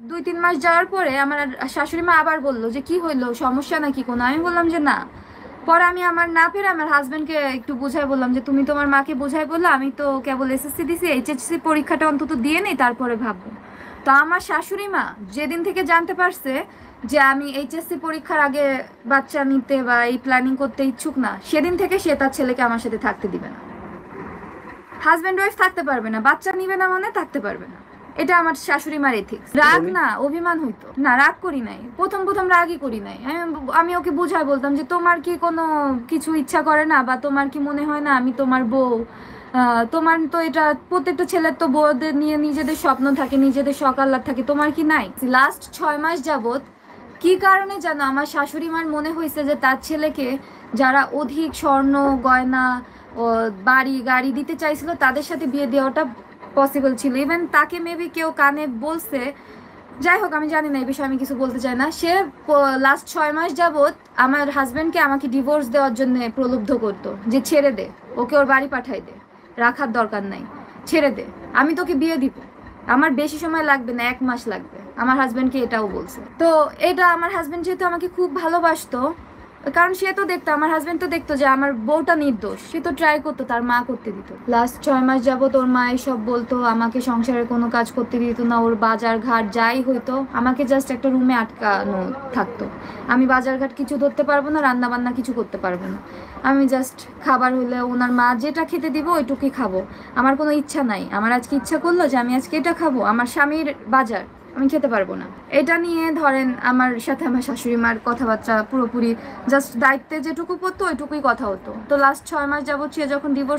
2-3 মাস যাওয়ার পরে আমার শাশুড়ি মা আবার বললো যে কি হইলো, সমস্যা নাকি কোনো? আমি বললাম যে না। পরে আমি আমার না পেরে আমার হাজবেন্ডকে একটু বুঝাই বললাম যে তুমি তোমার মাকে বুঝাই বললো, আমি তো কেবল এসএসসি দিছি, এইচএসসি পরীক্ষাটা অন্তত দিয়ে নেই তারপরে ভাববো। তো আমার শাশুড়ি মা যেদিন থেকে জানতে পারছে যে আমি এইচএসসি পরীক্ষার আগে বাচ্চা নিতে বা এই প্ল্যানিং করতে ইচ্ছুক না, সেদিন থেকে সে তার ছেলেকে আমার সাথে থাকতে দিবে না। হাজব্যান্ড ওয়াইফ থাকতে পারবে না, বাচ্চা নিবে না মানে থাকতে পারবে না। এটা আমার শাশুড়ি মার এথিক্স। রাগ না, অভিমান হইতো না, রাগ করি নাই, প্রথম প্রথম রাগই করি নাই। আমি ওকে বুঝাই বলতাম যে তোমার কি কোনো কিছু ইচ্ছা করে না, বা তোমার কি মনে হয় না আমি তোমার বউ? তোমার তো এটা, প্রত্যেকটা ছেলের তো বউদের নিয়ে নিজেদের স্বপ্ন থাকে, নিজেদের শখ আহ্লাদ থাকে, তোমার কি নাই? লাস্ট 6 মাস যাবত কি কারণে যেন আমার শাশুড়ি মার মনে হয়েছে যে তার ছেলেকে যারা অধিক স্বর্ণ গয়না ও বাড়ি গাড়ি দিতে চাইছিল তাদের সাথে বিয়ে দেওয়াটা পসিবল ছিল। ইভেন তাকে মেবি কেউ কানে বলছে, যাই হোক আমি জানি না, এই বিষয়ে আমি কিছু বলতে চাই না। সে লাস্ট 6 মাস যাবত আমার হাজবেন্ডকে আমাকে ডিভোর্স দেওয়ার জন্য প্রলুব্ধ করতো যে ছেড়ে দে, ওকে ওর বাড়ি পাঠাই দে, রাখার দরকার নাই, ছেড়ে দে, আমি তোকে বিয়ে দিব, আমার বেশি সময় লাগবে না, 1 মাস লাগবে। আমার হাজবেন্ডকে এটাও বলছে। তো এটা আমার হাজবেন্ড যেহেতু আমাকে খুব ভালোবাসতো, কারণ সে তো দেখতো, আমার হাজবেন্ড তো দেখতো যে আমার বউটা নির্দোষ, সে তো ট্রাই করতো, তার মা করতে দিত। লাস্ট 6 মাস যাবত ওর মা এসব বলতো, আমাকে সংসারের কোনো কাজ করতে দিত না, ওর বাজার ঘাট যাই হইতো আমাকে জাস্ট একটা রুমে আটকানো থাকতো। আমি বাজার ঘাট কিছু ধরতে পারবো না, রান্না বান্না কিছু করতে পারবো না। আমি জাস্ট খাবার হইলে ওনার মা যেটা খেতে দিব ওইটুকুই খাবো। আমার কোনো ইচ্ছা নাই, আমার আজকে ইচ্ছা করলো যে আমি আজকে এটা খাবো, আমার স্বামীর বাজার আমি খেতে পারবো না। এটা নিয়ে ধরেন আমার সাথে আমার শাশুড়ি মার কথাবার্তা পুরোপুরি জাস্ট দায়িত্বে যেটুকু পড়তো ওইটুকুই কথা হতো। তো লাস্ট 6 মাস যাবত সে যখন ডিভোর্স